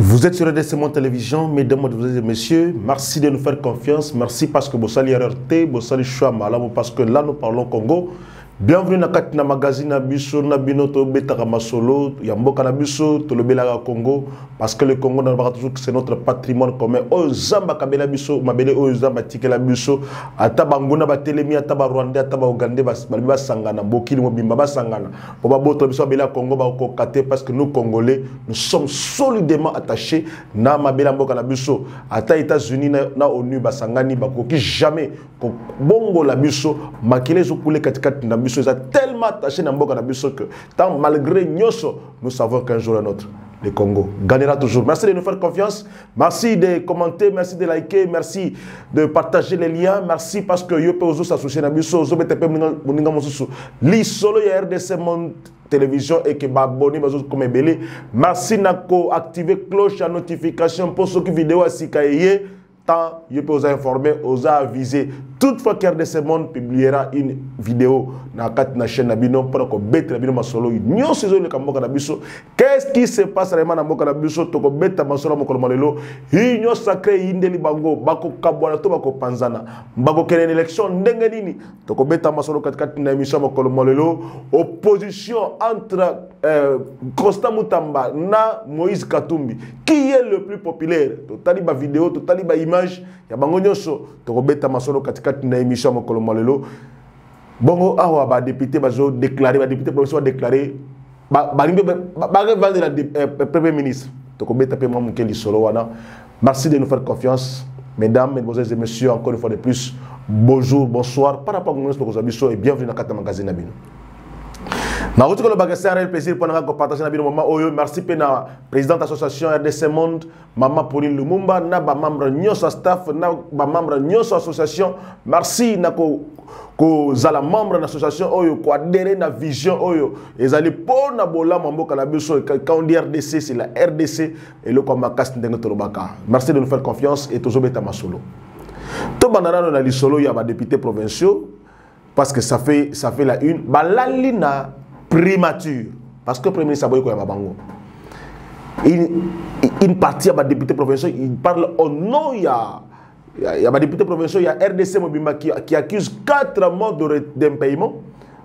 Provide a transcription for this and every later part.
Vous êtes sur RDC Télévision, mesdames, et messieurs, merci de nous faire confiance, merci parce que vous allez RRT, vous allez choix malamo parce que là nous parlons Congo. Bienvenue dans le magazine Nabiso, Nabinoto, Betara Masolo, Yamboka Nabiso, Tolobela Congo, parce que le Congo toujours c'est notre patrimoine commun. Oh Zamba Kabela Biso, Mabele, oh Zamba Tikela Biso, Atabanguna Batelemi, Ataba Rwanda, Ataba Ougandais, Baliba Sangana, Bokili Mobimba Sangana, Oba Boto Biso Bela Congo, Bakokate, parce que nous Congolais, nous sommes solidement attachés, na Mabela Mboka Nabiso, Ata États-Unis, na ONU, Basangani, Bakoki, jamais, Bongo Labiso, Makele Zokule Katikat Nabiso. Ils sont tellement attachés à Mboka Nabiso que tant malgré Nyoso, nous savons qu'un jour ou un autre, le Congo gagnera toujours. Merci de nous faire confiance, merci de commenter, merci de liker, merci de partager les liens, merci parce que yo peut aussi s'associer à Nabiso, zo BTP moninga mosusu. Li solo ya RDC Monde Télévision et que abonner comme belé. Merci nako activer cloche à notification pour ceux qui vidéo à sikaye. Je peux vous informer, vous aviser. Toutefois qu'RDC Monde publiera une vidéo dans la chaîne Nabino pour que bête Nabino Masolo. Nous sommes le Kamboka Nabiso. Qu'est-ce qui se passe vraiment dans Kamboka Nabiso? Toko bête Masolo Mokolmalelo. Union sacrée Indeli Bango. Bako Kabwana to Bako Panzana. Bako quelle élection Ndengenini. Toko bête Masolo 44 na émission Mokolmalelo. Opposition entre Constant Mutamba na Moïse Katumbi. Qui est le plus populaire? Totaliba vidéo, totaliba image. Ya bango nyonso toko bête Masolo na émission Mokolo Molelo. Bongo awa ba député bazo déclaré, ba député provincial déclaré ba vendre la premier ministre. Toko beta pe moi mukeli solo wana. Merci de nous faire confiance, mesdames, mesdemoiselles et messieurs, encore une fois de plus. Bonjour, bonsoir, par rapport à nos amis et bienvenue dans Kata Magazine Nabino. Na route que le bagage c'est un réel plaisir pour nous partager na moment oyo merci pena président de l'association RDC Monde Maman Pauline Lumumba na ba membre nyonso staff na ba membre nyonso association merci na ko zala membre de l'association oyo ko adhérer na vision oyo ezali pour na bola mboka na biso quand on dit RDC c'est la RDC et le comme makasi ndenge tolobaka. Merci de nous faire confiance et toujours beta masolo to banana na lisolo ya ba députés provinciaux parce que ça fait la une balalina primature parce que le premier ministre Aboy Koyama Bango une partie des députés provinciaux il parle au nom il y a des députés provinciaux il y a RDC Mobimba qui accuse 4 mois d'impayement.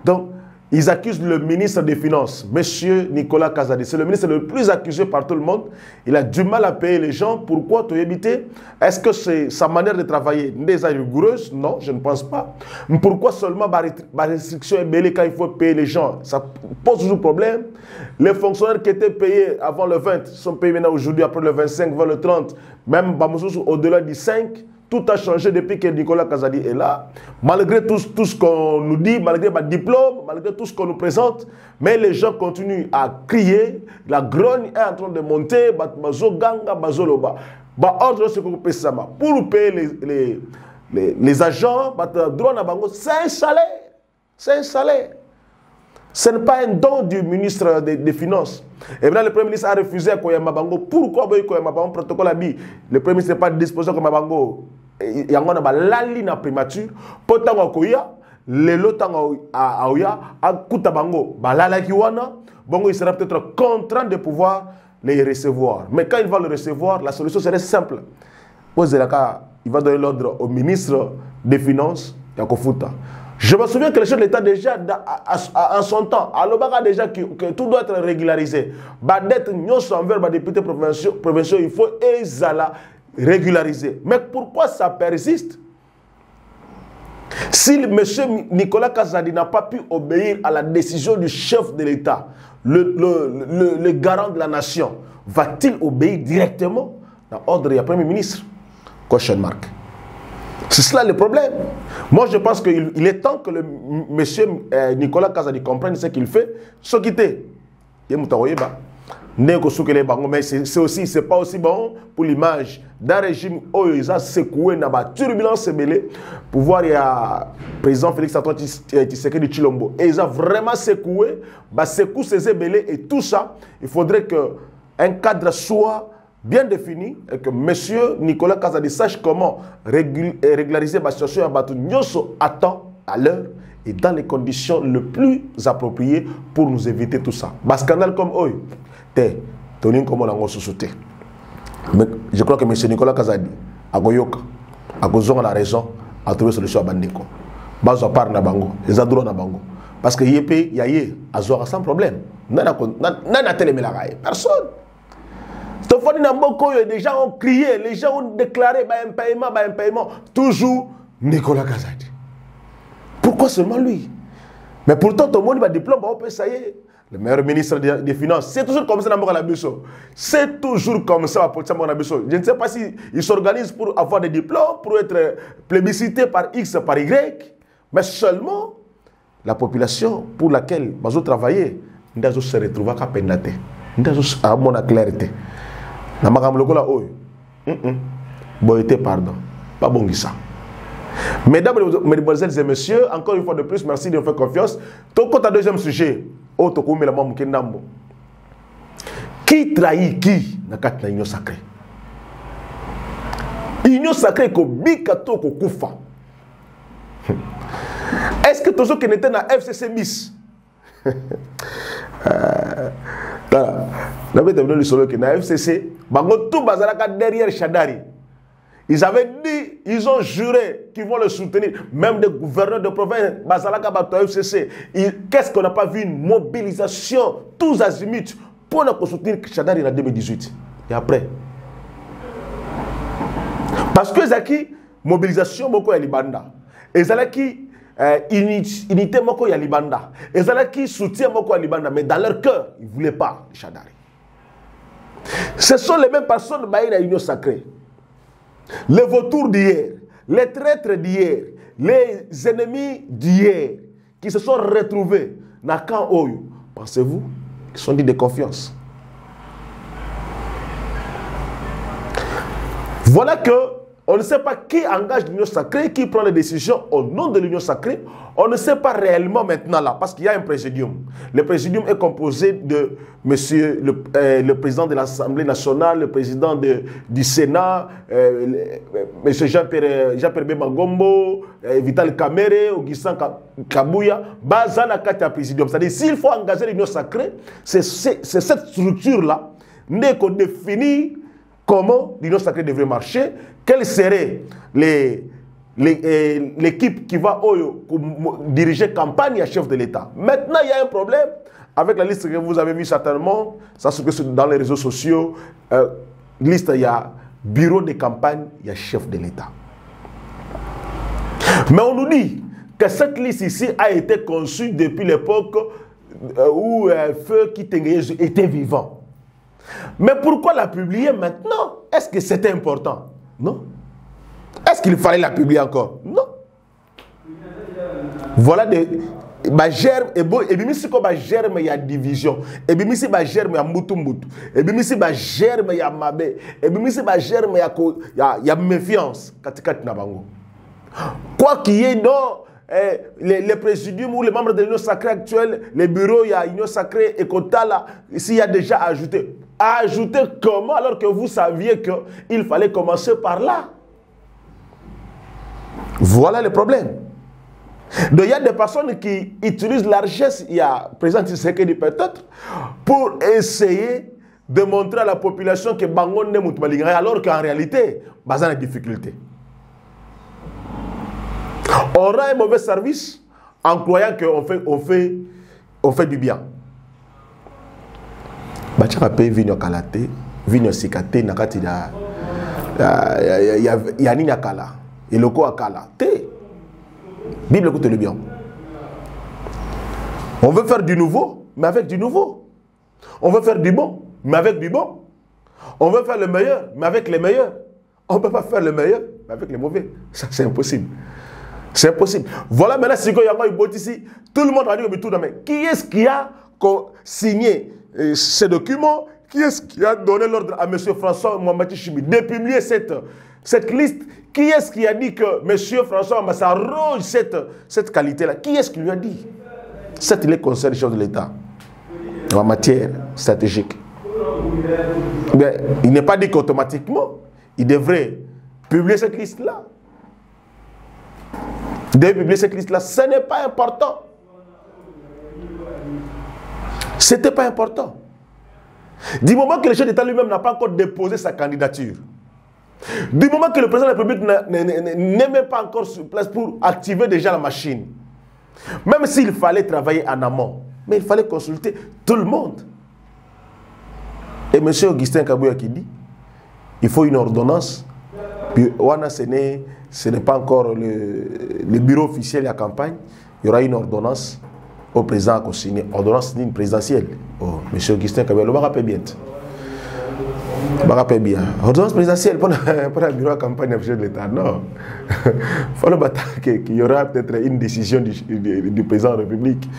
Donc ils accusent le ministre des Finances, monsieur Nicolas Kazadi. C'est le ministre le plus accusé par tout le monde. Il a du mal à payer les gens. Pourquoi tu éviter? Est-ce que c'est sa manière de travailler déjà rigoureuse? Non, je ne pense pas. Mais pourquoi seulement la restriction est belle quand il faut payer les gens? Ça pose toujours problème. Les fonctionnaires qui étaient payés avant le 20 sont payés maintenant aujourd'hui après le 25, vers le 30. Même au-delà du 5. Tout a changé depuis que Nicolas Kazadi est là. Malgré tout ce qu'on nous dit, malgré ma diplôme, malgré tout ce qu'on nous présente, mais les gens continuent à crier. La grogne est en train de monter. Pour payer les agents, c'est un salaire. C'est un salaire. Ce n'est pas un don du ministre des Finances. Et maintenant, le Premier ministre a refusé à Koyama Bango. Pourquoi Koyama Bango protocole a dit le Premier ministre n'est pas disposé à Koyama Bango? Il y a la ligne primature. Pourtant, le lotango à Oya, à Koutabango, Balala Kiwana, Bongo, il sera peut-être contraint de pouvoir les recevoir. Mais quand il va le recevoir, la solution serait simple. Il va donner l'ordre au ministre des Finances, Yakofuta. Je me souviens que le chef de l'État déjà en son temps, à l'Obaga déjà que tout doit être régularisé. D'être envers les députés provinciaux, il faut régulariser. Mais pourquoi ça persiste? Si M. Nicolas Kazadi n'a pas pu obéir à la décision du chef de l'État, le garant de la nation, va-t-il obéir directement dans l'ordre du Premier ministre? Question mark. C'est cela le problème. Moi, je pense qu'il est temps que le monsieur Nicolas Kazadi comprenne ce qu'il fait. Ce qu'il fait. Mais c'est pas aussi bon pour l'image d'un régime où ils ont secoué dans la turbulence pour voir il y a le président Félix Antoine Tshisekedi Tshilombo. Et ils ont vraiment secoué, secoué ces ébélés et tout ça. Il faudrait qu'un cadre soit bien défini et que M. Nicolas Kazadi sache comment régulariser la situation à temps, à l'heure et dans les conditions les plus appropriées pour nous éviter tout ça. Un scandale comme eux, Tonin comme on a société. Mais je crois que M. Nicolas Kazadi, à Goyoka, à Gozon, la raison, a trouvé solution à Bandeko. Bazo part na bango, les adroits na bango. Parce que Yépé, Yaye, Azora sans problème. N'a télé personne. Les gens ont crié, les gens ont déclaré un paiement. Toujours Nicolas Kazadi. Pourquoi seulement lui? Mais pourtant, tout le monde va diplôme, ça y est. Le meilleur ministre des Finances. C'est toujours comme ça dans la Bisso. C'est toujours comme ça dans la Bisso. Je ne sais pas s'il s'organise pour avoir des diplômes, pour être plébiscité par X, par Y. Mais seulement la population pour laquelle nous travaillons, nous se retrouver à peine. Nous avons la clarté. Nous avons pardon. Pas bon ça. Mesdames, mesdemoiselles et messieurs, encore une fois de plus, merci de nous faire confiance. Donc, quant au deuxième sujet, qui trahit qui dans l'union sacrée? L'union sacrée ko bikato ko kufa. Est-ce que tous ceux qui étaient dans FCC Miss la FCC, tout derrière Chadari. Ils avaient dit, ils ont juré qu'ils vont le soutenir. Même des gouverneurs de province, Bazalaka Bato FCC. Qu'est-ce qu'on n'a pas vu? Une mobilisation, tous azimuts, pour nous soutenir Chadari en 2018. Et après. Parce que Zaki, mobilisation, Moko Yalibanda. Et Zalaki, unité, Moko Yalibanda. Et Zalaki, soutien, Moko Yalibanda. Mais dans leur cœur, ils ne voulaient pas Chadari. Ce sont les mêmes personnes qui ont l'union sacrée. Les vautours d'hier, les traîtres d'hier, les ennemis d'hier qui se sont retrouvés dans le camp Oyo, pensez-vous, ils sont dits de confiance. Voilà que on ne sait pas qui engage l'union sacrée, qui prend les décisions au nom de l'union sacrée. On ne sait pas réellement maintenant là, parce qu'il y a un présidium. Le présidium est composé de monsieur le président de l'Assemblée nationale, le président du Sénat, monsieur Jean-Pierre Bemagombo, Vital Kamere, Augustin Kabouya, Bazana Kata présidium. C'est-à-dire, s'il faut engager l'union sacrée, c'est cette structure-là qu'on définit comment l'union sacrée devrait marcher, quelle serait l'équipe qui va diriger campagne à chef de l'État. Maintenant, il y a un problème avec la liste que vous avez vue certainement, ça se fait dans les réseaux sociaux, liste, il y a bureau de campagne, il y a chef de l'État. Mais on nous dit que cette liste ici a été conçue depuis l'époque où Feu Kitengeye était vivant. Mais pourquoi la publier maintenant? Est-ce que c'était important? Non. Est-ce qu'il fallait la publier encore? Non. Voilà des germes et bon et bien si comme germe il y a division et bien si germe il y a mbutu et bien si germe il y a mabe et bien si germe il y a méfiance katikati na bango. Quoi qu'il y ait non les présidiums ou les membres de l'union sacrée actuelle, les bureaux, il y a l'union sacrée et Kotala, ici il y a déjà ajouté. Ajouter comment alors que vous saviez qu'il fallait commencer par là? Voilà le problème. Donc il y a des personnes qui utilisent la richesse, il y a président Tshisekedi peut-être, pour essayer de montrer à la population que Bangon ne mout malingay, alors qu'en réalité, bazan a des difficultés. On rend un mauvais service en croyant qu'on fait du bien. Bachaka paye vigno kalate, vigno sikate, nakati ya nini akala, et le ko akala. Té. Bible écoute le bien. On veut faire du nouveau, mais avec du nouveau. On veut faire du bon, mais avec du bon. On veut faire le meilleur, mais avec les meilleurs. On ne peut pas faire le meilleur, mais avec les mauvais. Ça, c'est impossible. C'est impossible. Voilà maintenant, si ici, tout le monde va dire, mais qui est-ce qui a signé ces documents? Qui est-ce qui a donné l'ordre à M. François Mwambati Chibi de publier cette liste? Qui est-ce qui a dit que M. François Mwambati arroge cette qualité-là? Qui est-ce qui lui a dit? C'est le conseil des choses de l'État en matière stratégique. Mais il n'est pas dit qu'automatiquement, il devrait publier cette liste-là. De publier cette liste-là, ce n'est pas important. Ce n'était pas important. Du moment que le chef d'État lui-même n'a pas encore déposé sa candidature, du moment que le président de la République n'est même pas encore sur place pour activer déjà la machine, même s'il fallait travailler en amont, mais il fallait consulter tout le monde. Et M. Augustin Kabouya qui dit, il faut une ordonnance, puis ce n'est pas encore le bureau officiel de la campagne, il y aura une ordonnance au président à signer. Ordonnance présidentielle. Oh, M. Augustin Kabouya, le rappelle bien. Je me rappelle bien. Ordonnance présidentielle pour le bureau de campagne de l'État. Non. Il faut qu'il y aura peut-être une décision du président de la République.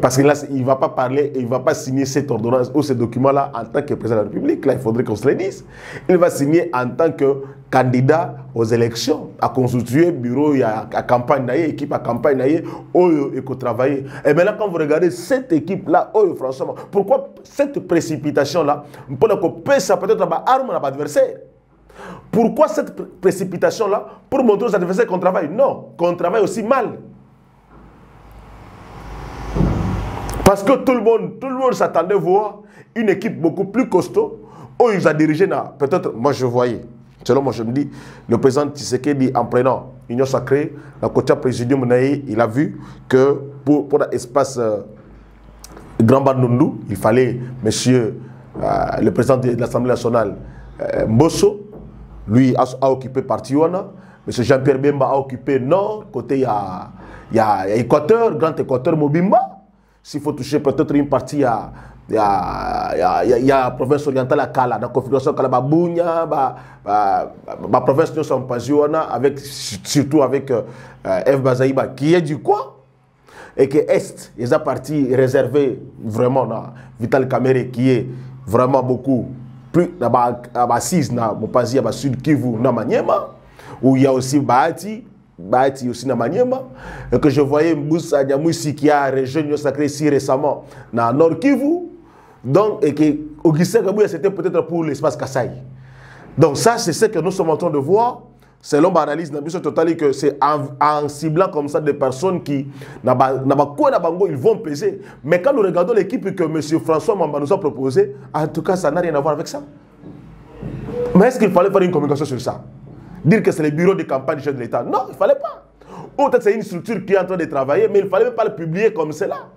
Parce qu'il ne va pas parler, il ne va pas signer cette ordonnance ou ce document-là en tant que président de la République. Là, il faudrait qu'on se le dise. Il va signer en tant que candidat aux élections, à constituer bureau, à campagne, équipe à campagne, et qu'on travaille. Et maintenant, quand vous regardez cette équipe-là, franchement, pourquoi cette précipitation-là, pour que ça peut-être arme à l'adversaire? Pourquoi cette précipitation-là? Pour montrer aux adversaires qu'on travaille? Non, qu'on travaille aussi mal. Parce que tout le monde s'attendait à voir une équipe beaucoup plus costaud. Oh, ils ont dirigé, peut-être, moi je voyais, selon moi je me dis, le président Tshisekedi en prenant Union Sacrée, le côté présidium, il a vu que pour l'espace Grand Bandundu, il fallait monsieur le président de l'Assemblée nationale, Mbosso, lui a occupé partie Ouana, monsieur Jean-Pierre Bemba a occupé Nord, côté il y a Équateur, Grand Équateur, Mobimba. S'il faut toucher peut-être une partie, il y a la province orientale à Kala, dans la configuration Kalababounia, la province de Sampaziona, avec, surtout avec F. Bazaïba, qui est du coin, et que Est, il y a partie réservée vraiment dans Vital Kamere, qui est vraiment beaucoup plus assise dans Mopazi, dans Sud Kivu, dans Maniema, où il y a aussi Bahati aussi dans Maniema, et que je voyais Mboussa Diamouissi qui a rejoint Sacré ici récemment dans Nord Kivu, donc, et que Augustin Kabouya c'était peut-être pour l'espace Kassai. Donc ça c'est ce que nous sommes en train de voir, selon l'analyse de la totale, que c'est en ciblant comme ça des personnes qui ils vont peser. Mais quand nous regardons l'équipe que M. François Mamba nous a proposée, en tout cas ça n'a rien à voir avec ça. Mais est-ce qu'il fallait faire une communication sur ça? Dire que c'est le bureau de campagne du chef de l'État? Non, il ne fallait pas. Ou peut-être c'est une structure qui est en train de travailler, mais il ne fallait même pas le publier comme cela.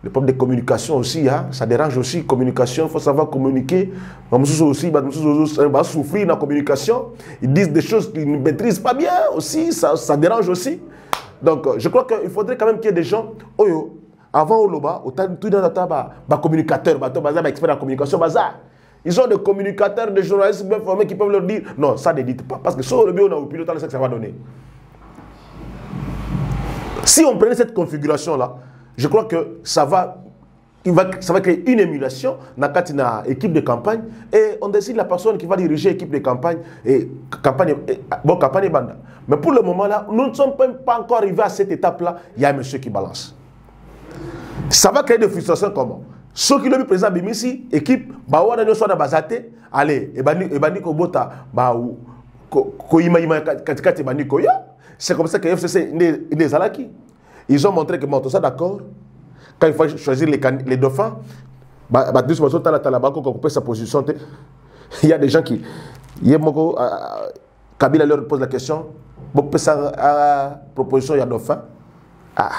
Le problème de communication aussi, hein, ça dérange aussi. Communication, il faut savoir communiquer. Aussi, va souffrir dans la communication. Ils disent des choses qu'ils ne maîtrisent pas bien aussi, ça dérange aussi. Donc, je crois qu'il faudrait quand même qu'il y ait des gens, avant au Loba, tout dans les communicateurs, les experts en communication, bazar. Ils ont des communicateurs, des journalistes bien formés qui peuvent leur dire non, ça ne dites pas, parce que sur le bureau, on a au pilote, c'est ce que ça va donner. Si on prenait cette configuration-là, je crois que ça va créer une émulation dans l'équipe de campagne et on décide la personne qui va diriger l'équipe de campagne et campagne banda. Mais pour le moment-là, nous ne sommes pas encore arrivés à cette étape-là. Il y a un monsieur qui balance. Ça va créer des frustrations comment? Ceux qui l'ont vu président Bimissi, équipe, allez, c'est comme ça que FCC est Zalaki. Ils ont montré que tout ça d'accord. Quand il faut choisir les dauphins, sa position. Il y a des gens qui. Kabila leur pose la question. Proposition, il y a dauphin. Ah,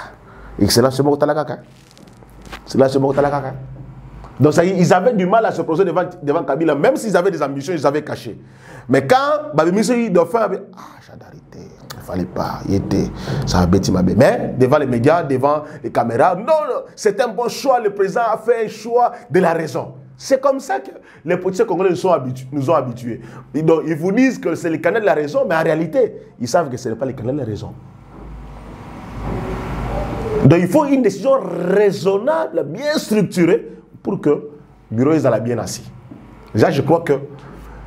excellent, c'est bon, c'est là, c'est bon, donc ça, ils avaient du mal à se poser devant Kabila, même s'ils avaient des ambitions, ils avaient caché. Mais quand Babimisi dauphin avait. Ah, j'adarité. Il ne fallait pas, il était, ça a bêti ma bête. Mais devant les médias, devant les caméras, non, c'est un bon choix. Le président a fait un choix de la raison. C'est comme ça que les politiciens congolais nous ont habitués. Donc, ils vous disent que c'est le canal de la raison, mais en réalité, ils savent que ce n'est pas le canal de la raison. Donc, il faut une décision raisonnable, bien structurée, pour que le bureau soit bien assis. Déjà, je crois que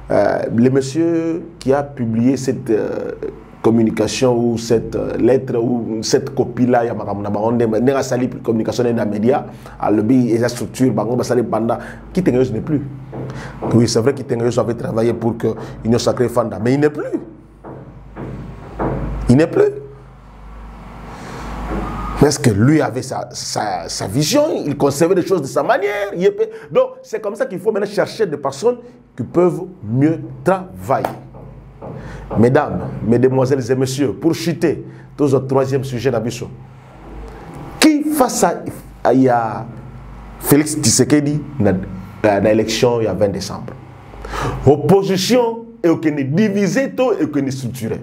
le monsieur qui a publié cette communication ou cette lettre ou cette copie-là, il y a une communication dans les médias, il y a une structure, qui n'est plus. Oui, c'est vrai qu'il avait travaillé pour que l'Union Sacrée Fanda, mais il n'est plus. Il n'est plus. Parce que lui avait sa vision, il concevait les choses de sa manière. Donc, c'est comme ça qu'il faut maintenant chercher des personnes qui peuvent mieux travailler. Mesdames, mesdemoiselles et messieurs, pour chuter, tous au troisième sujet d'Abisso. Qui face à il y a Félix Tshisekedi dans l'élection il y a 20 décembre. Opposition et qu'on est divisé et qu'on est structuré.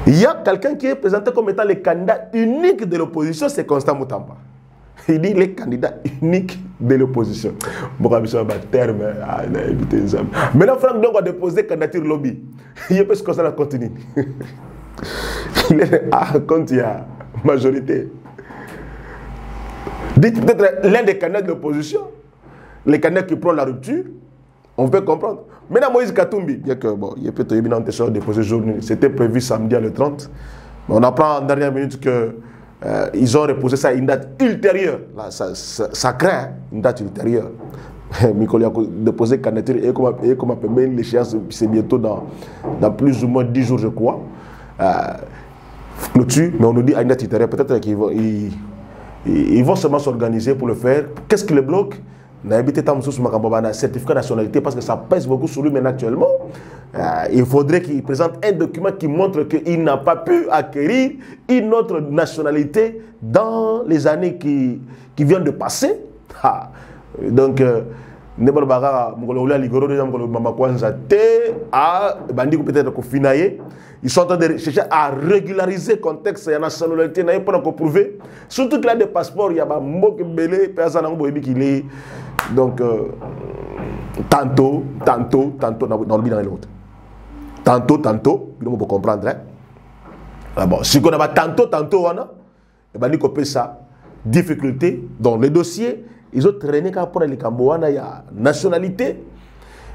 Il y a quelqu'un qui est présenté comme étant le candidat unique de l'opposition, c'est Constant Moutamba. Il dit le candidat unique de l'opposition. Maintenant, Franck Ndongo a déposé candidature lobby. Il peut se constater la continue. Il est quand il y a majorité. Dites peut-être l'un des candidats de l'opposition, les candidats qui prennent la rupture, on peut comprendre. Maintenant, Moïse Katumbi, bien que bon, il peut être déposé aujourd'hui, c'était prévu samedi le 30. Mais on apprend en dernière minute que ils ont reposé ça à une date ultérieure. Là, ça craint une date ultérieure. Mikoli a déposé candidature et comme appelé l'échéance, c'est bientôt dans plus ou moins 10 jours, je crois. Clôture, mais on nous dit à une date ultérieure. Peut-être qu'ils vont seulement s'organiser pour le faire. Qu'est-ce qui le bloque? Certificat de nationalité parce que ça pèse beaucoup sur lui maintenant actuellement. Il faudrait qu'il présente un document qui montre qu'il n'a pas pu acquérir une autre nationalité dans les années qui viennent de passer. Donc, ils sont en train de chercher à régulariser le contexte de la nationalité pour prouver. Surtout qu'il y a des passeports, il y a des mots qui sont donc, tantôt, dans le bien et l'autre. Tantôt, il faut comprendre. Hein? Bon, si on a tantôt, il y a ça, difficulté dans les dossiers. Ils ont traîné pour les Cambouana, il y a nationalité.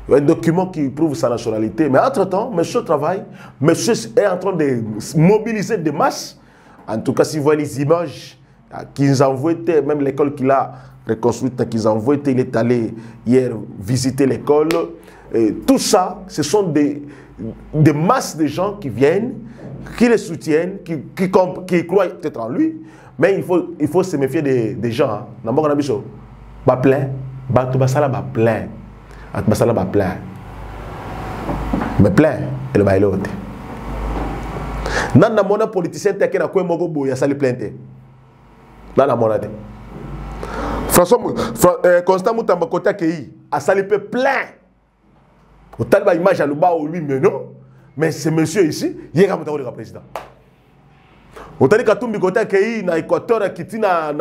Il y a un document qui prouve sa nationalité. Mais entre-temps, monsieur travaille, monsieur est en train de mobiliser des masses. En tout cas, si vous voyez les images qu'ils envoient, même l'école qu'il a reconstruite, qu'ils envoient, il est allé hier visiter l'école. Tout ça, ce sont des masses de gens qui viennent, qui les soutiennent, qui croient peut-être en lui. Mais il faut se méfier des gens. Plein. Mais plein, et le bail l'autre. Nana mona politicien te kena kwe mogo boya sali plainte. Nana mona te. François Constant Moutamba Kota Kei a sali pe plein. Au talba image à l'ouba ou lui mais non. Mais ce monsieur ici, il est comme le président. Au tali Katumbi Kota Kei na Équateur kiti na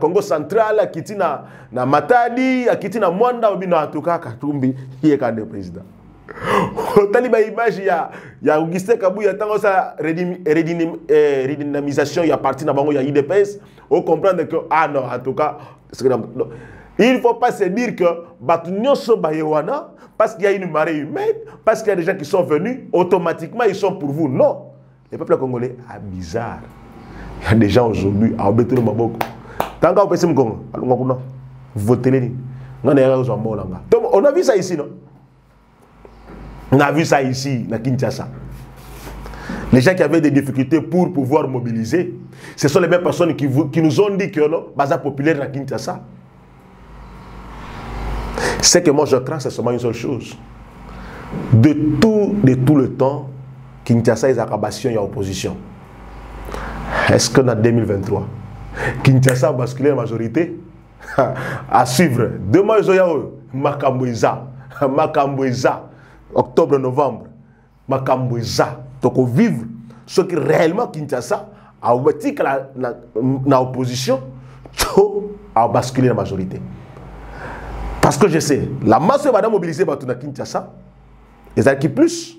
Congo central kiti na Matadi kiti na Mwanda obi na atuka Katumbi il est comme le président. Au tali ba image ya Augustin Kabuya tango sa redynamisation ya parti na bango ya IDPS on comprendre que non en tout cas il ne faut pas se dire que Batunyo Sobayewana parce qu'il y a une marée humaine parce qu'il y a des gens qui sont venus automatiquement ils sont pour vous. Non. Le peuple congolais est bizarre. Il y a des gens aujourd'hui à embêter le Maboko. Tant qu'on peut se Congo, votez-les. On a vu ça ici, non? On a vu ça ici, à Kinshasa. Les gens qui avaient des difficultés pour pouvoir mobiliser, ce sont les mêmes personnes qui nous ont dit que non, bazar populaire à Kinshasa. C'est que moi je crains, c'est seulement une seule chose. De tout le temps, Kinshasa est accabation et opposition. Est-ce que dans 2023, Kinshasa a basculé la majorité? À suivre. Demain, il y a Makambouiza, octobre-novembre, Makambouiza. Donc, on vivre ce qui réellement Kinshasa a obéi la opposition a basculé la majorité. Parce que je sais, la masse va mobiliser dans Kinshasa, et ça qui plus.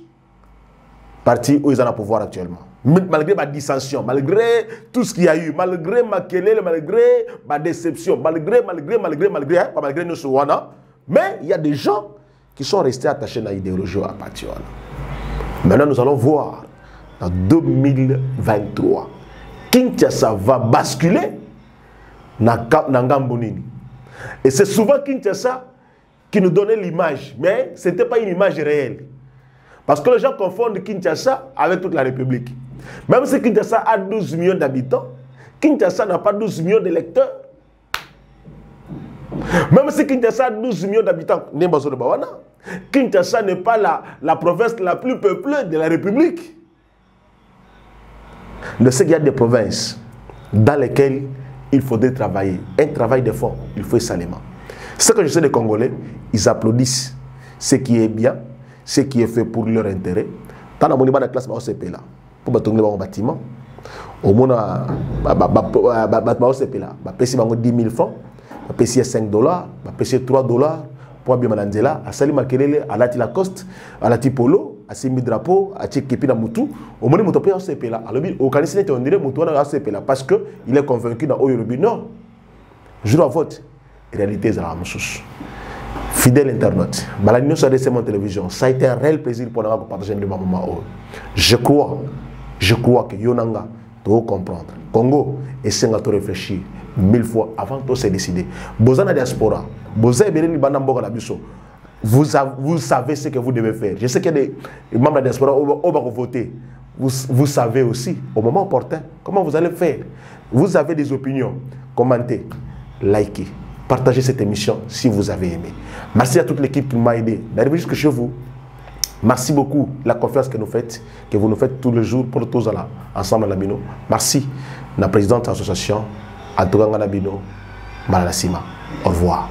Parti où ils ont le pouvoir actuellement. Malgré ma dissension, malgré tout ce qu'il y a eu, malgré ma querelle, malgré ma déception, malgré nos souhanas, mais il y a des gens qui sont restés attachés à l'idéologie à partir. Maintenant, nous allons voir, en 2023, Kinshasa va basculer dans Ngambonini. Et c'est souvent Kinshasa qui nous donnait l'image, mais ce n'était pas une image réelle. Parce que les gens confondent Kinshasa avec toute la République. Même si Kinshasa a 12 millions d'habitants, Kinshasa n'a pas 12 millions d'électeurs. Même si Kinshasa a 12 millions d'habitants, Kinshasa n'est pas la province la plus peuplée de la République. Je sais qu'il y a des provinces dans lesquelles il faudrait travailler. Un travail de fond, il faut salement. Ce que je sais des Congolais, ils applaudissent ce qui est bien, ce qui est fait pour leur intérêt. Dans la classe OCP là, pour bâtir un bâtiment, au moins, OCP là, payer 10 000 francs, payer 5 $, payer 3 $, pour bien Mandela, à Sali Makelele, à Lati Lacoste, à Lati Polo, à Simi Drapeau, à Tchekepi na Moutou, au moins, il paye OCP là. Alors, au Canada, on dirait Moutou na OCP là, parce qu'il est convaincu dans Oyorobi. Non, je dois voter. Réalité, c'est la même chose. Fidèle internaute, Balanino sur mon télévision, ça a été un réel plaisir pour nous partager le moment. Je crois que Yonanga doit comprendre. Congo, et c'est à réfléchir 1000 fois avant de se décider. Bozana diaspora, vous savez ce que vous devez faire. Je sais qu'il y a des membres de la diaspora qui vont voter. Vous savez aussi, au moment opportun, comment vous allez faire. Vous avez des opinions, commentez, likez. Partagez cette émission si vous avez aimé. Merci à toute l'équipe qui m'a aidé d'arriver jusque chez vous. Merci beaucoup la confiance que vous nous faites tous les jours pour tous ensemble à Labino. Merci la présidente de l'association Altoganga Labino, Malasima. Au revoir.